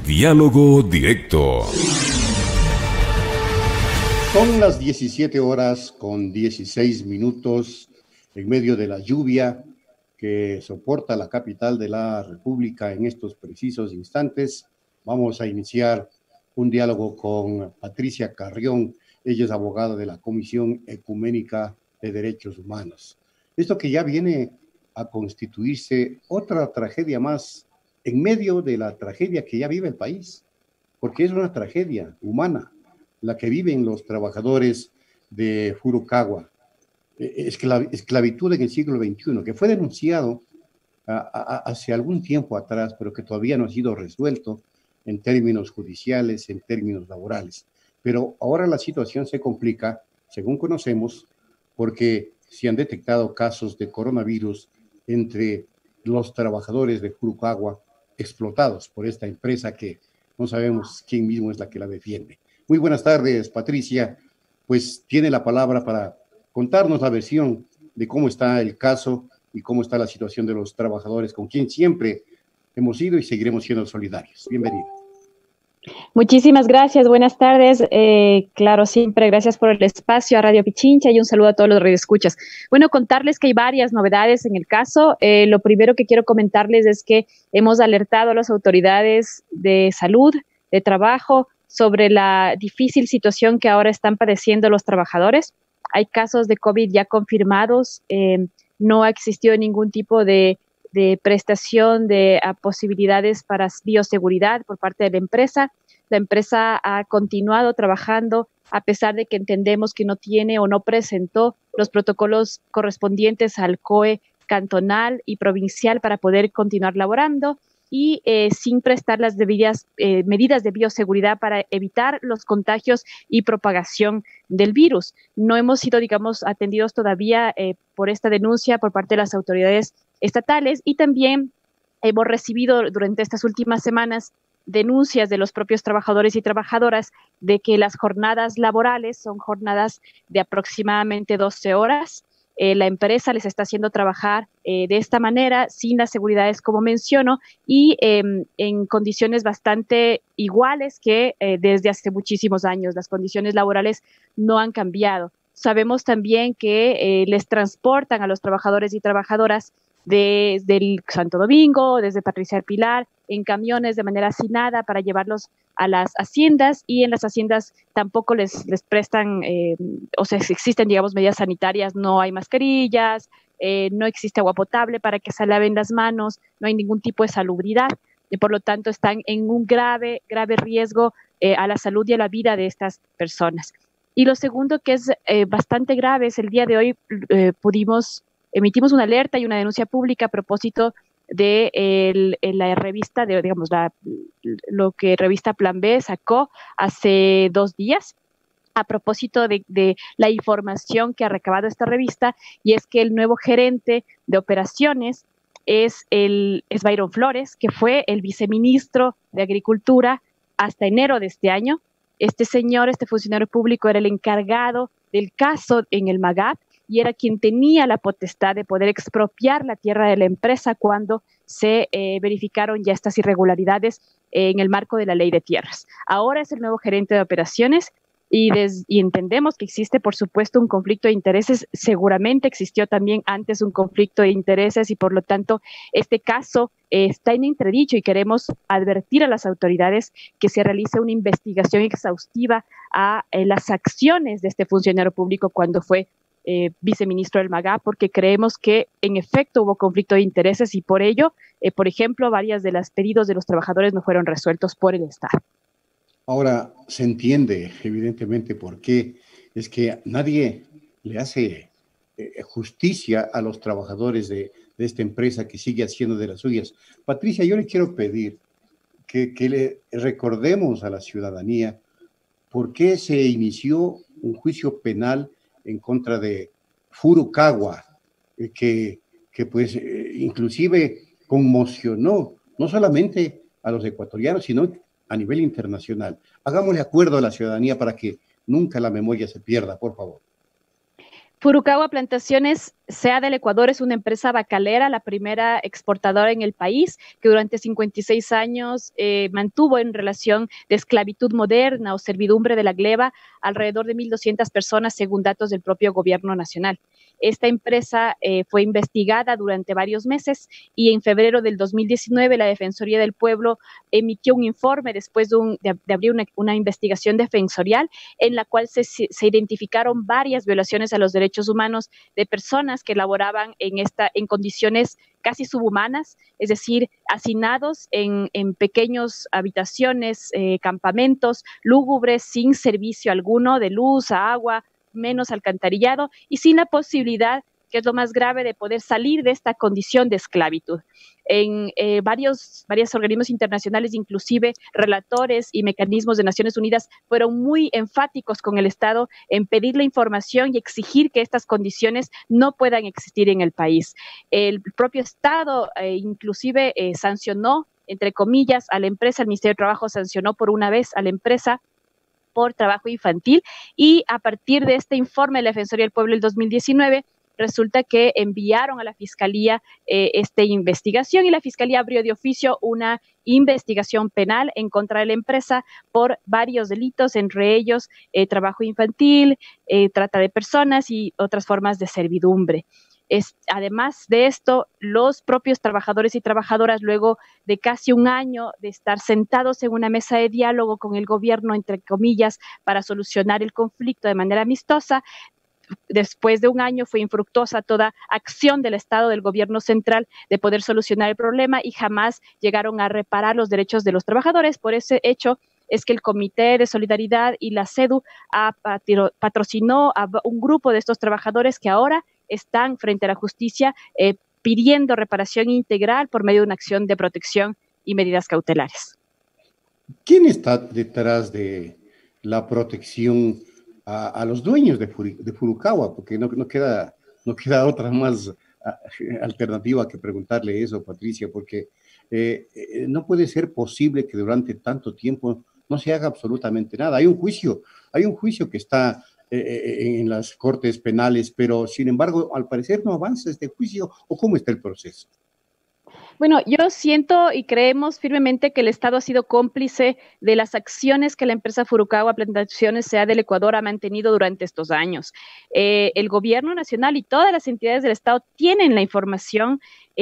Diálogo directo. Son las 17 horas con 16 minutos en medio de la lluvia que soporta la capital de la República en estos precisos instantes. Vamos a iniciar un diálogo con Patricia Carrión. Ella es abogada de la Comisión Ecuménica de Derechos Humanos. Esto que ya viene a constituirse otra tragedia más en medio de la tragedia que ya vive el país, porque es una tragedia humana la que viven los trabajadores de Furukawa, esclavitud en el siglo XXI, que fue denunciado hace algún tiempo atrás, pero que todavía no ha sido resuelto en términos judiciales, en términos laborales. Pero ahora la situación se complica, según conocemos, porque se han detectado casos de coronavirus entre los trabajadores de Furukawa explotados por esta empresa que no sabemos quién mismo es la que la defiende. Muy buenas tardes, Patricia. Pues tiene la palabra para contarnos la versión de cómo está el caso y cómo está la situación de los trabajadores, con quien siempre hemos sido y seguiremos siendo solidarios. Bienvenida. Muchísimas gracias, buenas tardes. Claro, siempre gracias por el espacio a Radio Pichincha y un saludo a todos los radioescuchas. Bueno, contarles que hay varias novedades en el caso. Lo primero que quiero comentarles es que hemos alertado a las autoridades de salud, de trabajo, sobre la difícil situación que ahora están padeciendo los trabajadores. Hay casos de COVID ya confirmados, no ha existido ningún tipo de prestación de posibilidades para bioseguridad por parte de la empresa. La empresa ha continuado trabajando a pesar de que entendemos que no tiene o no presentó los protocolos correspondientes al COE cantonal y provincial para poder continuar laborando y sin prestar las debidas medidas de bioseguridad para evitar los contagios y propagación del virus. No hemos sido, digamos, atendidos todavía por esta denuncia por parte de las autoridades estatales y también hemos recibido durante estas últimas semanas denuncias de los propios trabajadores y trabajadoras de que las jornadas laborales son jornadas de aproximadamente 12 horas. La empresa les está haciendo trabajar de esta manera, sin las seguridades como menciono, y en condiciones bastante iguales que desde hace muchísimos años. Las condiciones laborales no han cambiado. Sabemos también que les transportan a los trabajadores y trabajadoras desde el Santo Domingo, desde Patricia del Pilar, en camiones de manera asignada para llevarlos a las haciendas, y en las haciendas tampoco les prestan, o sea, existen, digamos, medidas sanitarias, no hay mascarillas, no existe agua potable para que se laven las manos, no hay ningún tipo de salubridad, y por lo tanto están en un grave riesgo a la salud y a la vida de estas personas. Y lo segundo, que es bastante grave, es el día de hoy emitimos una alerta y una denuncia pública a propósito de la revista, digamos, lo que revista Plan B sacó hace 2 días a propósito de la información que ha recabado esta revista, y es que el nuevo gerente de operaciones es Byron Flores, que fue el viceministro de Agricultura hasta enero de este año. Este señor, este funcionario público, era el encargado del caso en el MAGAP, y era quien tenía la potestad de poder expropiar la tierra de la empresa cuando se verificaron ya estas irregularidades en el marco de la ley de tierras. Ahora es el nuevo gerente de operaciones y entendemos que existe, por supuesto, un conflicto de intereses. Seguramente existió también antes un conflicto de intereses y, por lo tanto, este caso está en entredicho, y queremos advertir a las autoridades que se realice una investigación exhaustiva a las acciones de este funcionario público cuando fue viceministro del MAGA, porque creemos que en efecto hubo conflicto de intereses y por ello, por ejemplo, varias de los pedidos de los trabajadores no fueron resueltos por el Estado. Ahora se entiende evidentemente por qué es que nadie le hace justicia a los trabajadores de esta empresa que sigue haciendo de las suyas. Patricia, yo le quiero pedir que le recordemos a la ciudadanía por qué se inició un juicio penal en contra de Furukawa, que pues inclusive conmocionó no solamente a los ecuatorianos, sino a nivel internacional. Hagámosle acuerdo a la ciudadanía para que nunca la memoria se pierda, por favor. Furukawa Plantaciones SEA del Ecuador es una empresa bacalera, la primera exportadora en el país, que durante 56 años mantuvo en relación de esclavitud moderna o servidumbre de la gleba alrededor de 1.200 personas, según datos del propio gobierno nacional. Esta empresa fue investigada durante varios meses y en febrero del 2019 la Defensoría del Pueblo emitió un informe después de abrir una investigación defensorial en la cual se identificaron varias violaciones a los derechos humanos de personas que laboraban en condiciones casi subhumanas, es decir, hacinados en pequeñas habitaciones, campamentos lúgubres, sin servicio alguno de luz, agua, menos alcantarillado y sin la posibilidad, que es lo más grave, de poder salir de esta condición de esclavitud. En varios organismos internacionales, inclusive relatores y mecanismos de Naciones Unidas, fueron muy enfáticos con el Estado en pedir la información y exigir que estas condiciones no puedan existir en el país. El propio Estado inclusive sancionó, entre comillas, a la empresa. El Ministerio de Trabajo sancionó por una vez a la empresa por trabajo infantil, y a partir de este informe de la Defensoría del Pueblo del 2019, resulta que enviaron a la Fiscalía esta investigación y la Fiscalía abrió de oficio una investigación penal en contra de la empresa por varios delitos, entre ellos trabajo infantil, trata de personas y otras formas de servidumbre. Además de esto, los propios trabajadores y trabajadoras, luego de casi un año de estar sentados en una mesa de diálogo con el gobierno, entre comillas, para solucionar el conflicto de manera amistosa, después de un año fue infructuosa toda acción del Estado, del gobierno central, de poder solucionar el problema y jamás llegaron a reparar los derechos de los trabajadores. Por ese hecho es que el Comité de Solidaridad y la CEDU patrocinó a un grupo de estos trabajadores que ahora están frente a la justicia pidiendo reparación integral por medio de una acción de protección y medidas cautelares. ¿Quién está detrás de la protección a los dueños de Furukawa? Porque no queda otra más alternativa que preguntarle eso, Patricia, porque no puede ser posible que durante tanto tiempo no se haga absolutamente nada. Hay un juicio que está en las cortes penales, pero sin embargo, al parecer no avanza este juicio, ¿o cómo está el proceso? Bueno, yo siento y creemos firmemente que el Estado ha sido cómplice de las acciones que la empresa Furukawa Plantaciones SEA del Ecuador ha mantenido durante estos años. El gobierno nacional y todas las entidades del Estado tienen la información,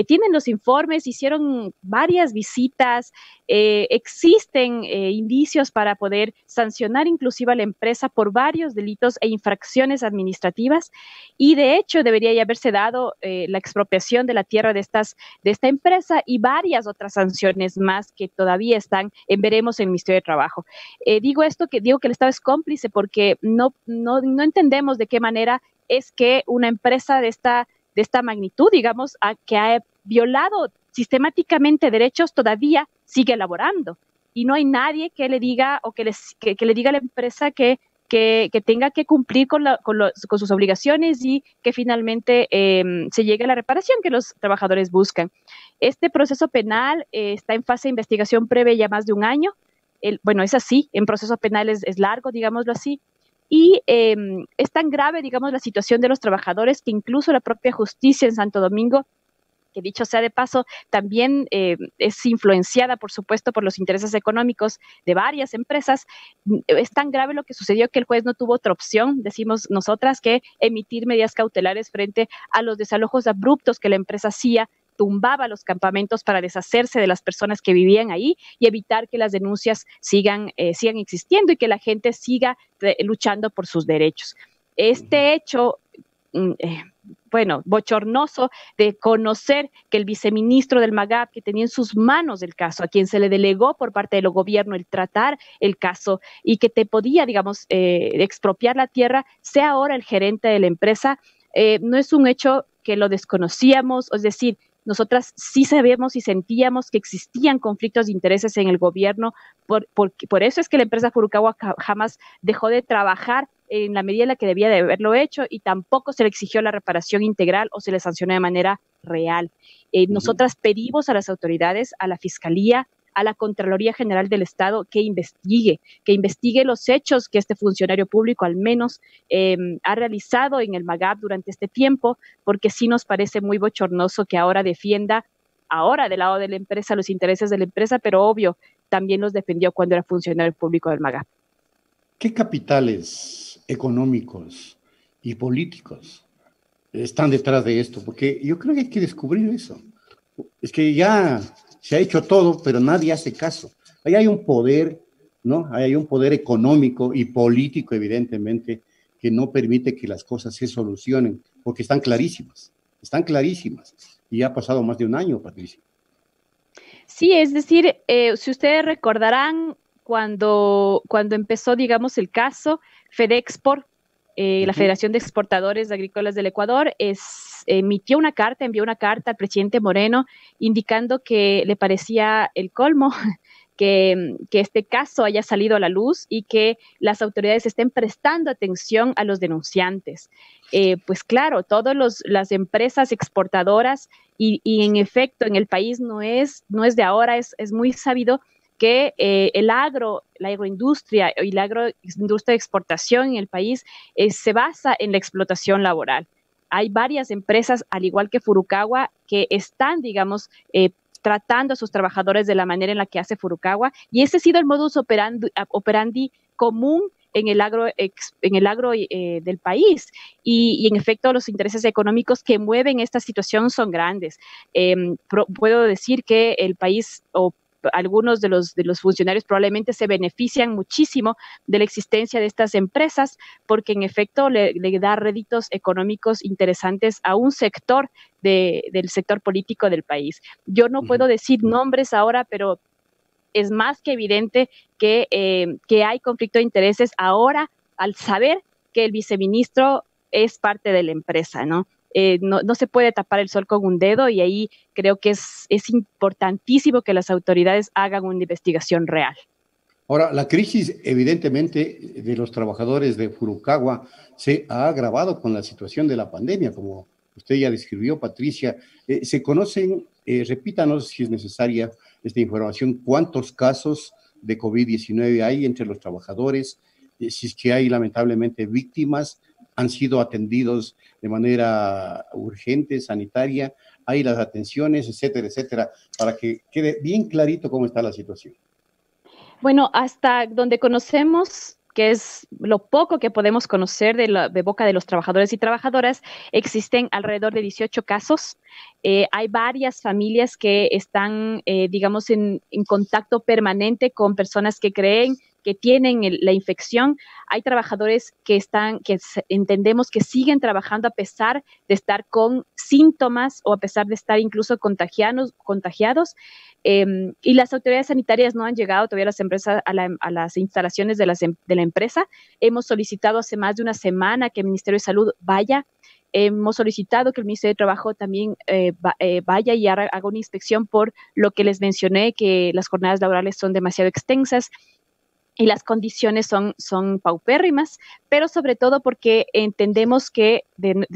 tienen los informes, hicieron varias visitas, existen indicios para poder sancionar inclusive a la empresa por varios delitos e infracciones administrativas, y de hecho debería ya haberse dado la expropiación de la tierra de esta empresa y varias otras sanciones más que todavía están en veremos en el Ministerio de Trabajo. Digo que el Estado es cómplice porque no entendemos de qué manera es que una empresa de esta magnitud, digamos, que ha violado sistemáticamente derechos, todavía sigue elaborando. Y no hay nadie que le diga o que le diga a la empresa que tenga que cumplir con sus obligaciones y que finalmente se llegue a la reparación que los trabajadores buscan. Este proceso penal está en fase de investigación previa ya más de un año. Bueno, es así, en procesos penales es largo, digámoslo así. Y es tan grave, digamos, la situación de los trabajadores que incluso la propia justicia en Santo Domingo, que dicho sea de paso, también es influenciada, por supuesto, por los intereses económicos de varias empresas. Es tan grave lo que sucedió que el juez no tuvo otra opción, decimos nosotras, que emitir medidas cautelares frente a los desalojos abruptos que la empresa hacía, tumbaba los campamentos para deshacerse de las personas que vivían ahí y evitar que las denuncias sigan existiendo y que la gente siga luchando por sus derechos. Este hecho, bochornoso de conocer que el viceministro del MAGAP, que tenía en sus manos el caso, a quien se le delegó por parte del gobierno el tratar el caso y que te podía, digamos, expropiar la tierra, sea ahora el gerente de la empresa, no es un hecho que lo desconocíamos, es decir, nosotras sí sabíamos y sentíamos que existían conflictos de intereses en el gobierno, por eso es que la empresa Furukawa jamás dejó de trabajar en la medida en la que debía de haberlo hecho y tampoco se le exigió la reparación integral o se le sancionó de manera real. Nosotras pedimos a las autoridades, a la Fiscalía, a la Contraloría General del Estado que investigue los hechos que este funcionario público al menos ha realizado en el MAGAP durante este tiempo, porque sí nos parece muy bochornoso que ahora defienda, ahora del lado de la empresa, los intereses de la empresa, pero obvio, también los defendió cuando era funcionario público del MAGAP. ¿Qué capitales económicos y políticos están detrás de esto? Porque yo creo que hay que descubrir eso. Es que ya se ha hecho todo, pero nadie hace caso. Ahí hay un poder, ¿no? Ahí hay un poder económico y político, evidentemente, que no permite que las cosas se solucionen, porque están clarísimas, y ha pasado más de un año, Patricia. Sí, es decir, si ustedes recordarán cuando empezó, digamos, el caso FedExport, la Federación de Exportadores Agrícolas del Ecuador envió una carta al presidente Moreno indicando que le parecía el colmo que este caso haya salido a la luz y que las autoridades estén prestando atención a los denunciantes. Pues claro, todas las empresas exportadoras y en efecto en el país no es de ahora, es muy sabido que la agroindustria y la agroindustria de exportación en el país se basa en la explotación laboral. Hay varias empresas, al igual que Furukawa, que están, digamos, tratando a sus trabajadores de la manera en la que hace Furukawa, y ese ha sido el modus operandi común en el agro del país. Y en efecto, los intereses económicos que mueven esta situación son grandes. Puedo decir que el país o algunos de los funcionarios probablemente se benefician muchísimo de la existencia de estas empresas porque en efecto le da réditos económicos interesantes a un sector del sector político del país. Yo no puedo decir nombres ahora, pero es más que evidente que hay conflicto de intereses ahora al saber que el viceministro es parte de la empresa, ¿no? No se puede tapar el sol con un dedo y ahí creo que es importantísimo que las autoridades hagan una investigación real. Ahora, la crisis evidentemente de los trabajadores de Furukawa se ha agravado con la situación de la pandemia, como usted ya describió, Patricia. ¿Se conocen, repítanos si es necesaria esta información, cuántos casos de COVID-19 hay entre los trabajadores, si es que hay lamentablemente víctimas, han sido atendidos de manera urgente, sanitaria, hay las atenciones, etcétera, etcétera, para que quede bien clarito cómo está la situación? Bueno, hasta donde conocemos, que es lo poco que podemos conocer de boca de los trabajadores y trabajadoras, existen alrededor de 18 casos. Hay varias familias que están, digamos, en contacto permanente con personas que creen que tienen la infección. Hay trabajadores que entendemos que siguen trabajando a pesar de estar con síntomas o a pesar de estar incluso contagiados. Y las autoridades sanitarias no han llegado todavía a las instalaciones de la empresa. Hemos solicitado hace más de una semana que el Ministerio de Salud vaya. Hemos solicitado que el Ministerio de Trabajo también vaya y haga una inspección por lo que les mencioné, que las jornadas laborales son demasiado extensas y las condiciones son paupérrimas, pero sobre todo porque entendemos que,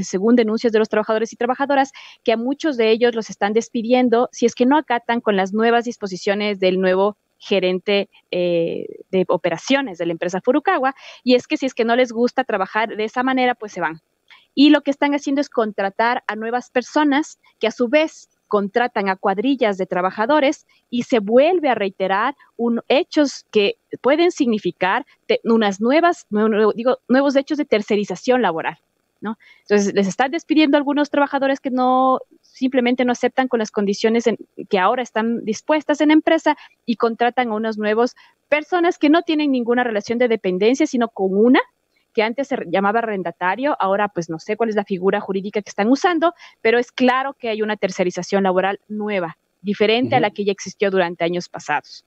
según denuncias de los trabajadores y trabajadoras, que a muchos de ellos los están despidiendo si es que no acatan con las nuevas disposiciones del nuevo gerente de operaciones de la empresa Furukawa, y es que si es que no les gusta trabajar de esa manera, pues se van. Y lo que están haciendo es contratar a nuevas personas que a su vez contratan a cuadrillas de trabajadores y se vuelve a reiterar hechos que pueden significar nuevos hechos de tercerización laboral, ¿no? Entonces, les están despidiendo a algunos trabajadores que simplemente no aceptan con las condiciones que ahora están dispuestas en la empresa y contratan a unos nuevos personas que no tienen ninguna relación de dependencia, sino con una que antes se llamaba arrendatario, ahora pues no sé cuál es la figura jurídica que están usando, pero es claro que hay una tercerización laboral nueva, diferente a la que ya existió durante años pasados.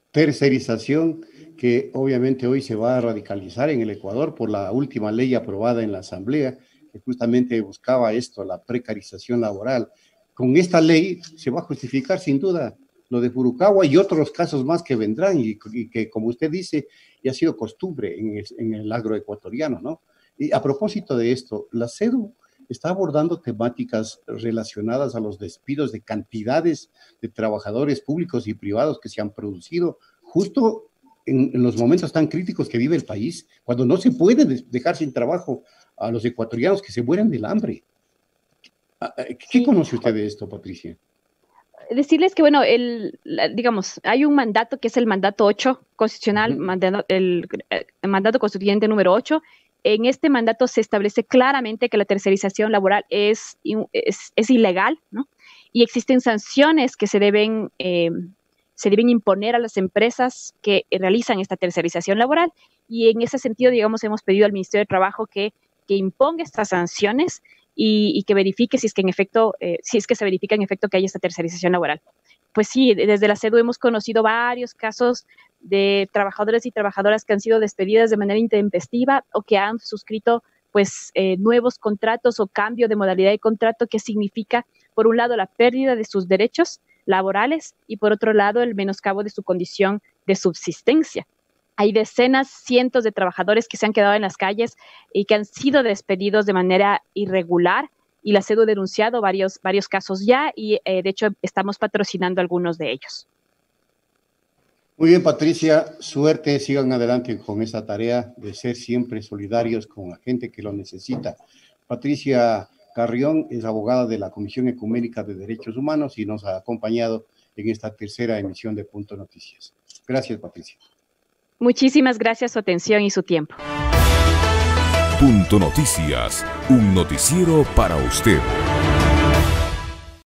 Tercerización que obviamente hoy se va a radicalizar en el Ecuador por la última ley aprobada en la Asamblea, que justamente buscaba esto, la precarización laboral. Con esta ley se va a justificar sin duda lo de Furukawa y otros casos más que vendrán y que, como usted dice, ya ha sido costumbre en el agroecuatoriano, ¿no? Y a propósito de esto, la CEDU está abordando temáticas relacionadas a los despidos de cantidades de trabajadores públicos y privados que se han producido justo en los momentos tan críticos que vive el país, cuando no se puede dejar sin trabajo a los ecuatorianos que se mueren del hambre. ¿Qué conoce usted de esto, Patricia? Decirles que, bueno, digamos, hay un mandato que es el mandato 8 constitucional, el mandato constituyente número 8. En este mandato se establece claramente que la tercerización laboral es ilegal, ¿no? Y existen sanciones que se deben imponer a las empresas que realizan esta tercerización laboral. Y en ese sentido, digamos, hemos pedido al Ministerio de Trabajo que imponga estas sanciones y que verifique si es que en efecto, si es que se verifica en efecto que hay esta tercerización laboral. Pues sí, desde la CEDU hemos conocido varios casos de trabajadores y trabajadoras que han sido despedidas de manera intempestiva o que han suscrito pues nuevos contratos o cambio de modalidad de contrato, que significa, por un lado, la pérdida de sus derechos laborales y por otro lado, el menoscabo de su condición de subsistencia. Hay decenas, cientos de trabajadores que se han quedado en las calles y que han sido despedidos de manera irregular, y la CEDU ha denunciado varios casos ya y de hecho estamos patrocinando algunos de ellos. Muy bien, Patricia, suerte, sigan adelante con esa tarea de ser siempre solidarios con la gente que lo necesita. Patricia Carrión es abogada de la Comisión Ecuménica de Derechos Humanos y nos ha acompañado en esta tercera emisión de Punto Noticias. Gracias, Patricia. Muchísimas gracias, su atención y su tiempo. Punto Noticias, un noticiero para usted.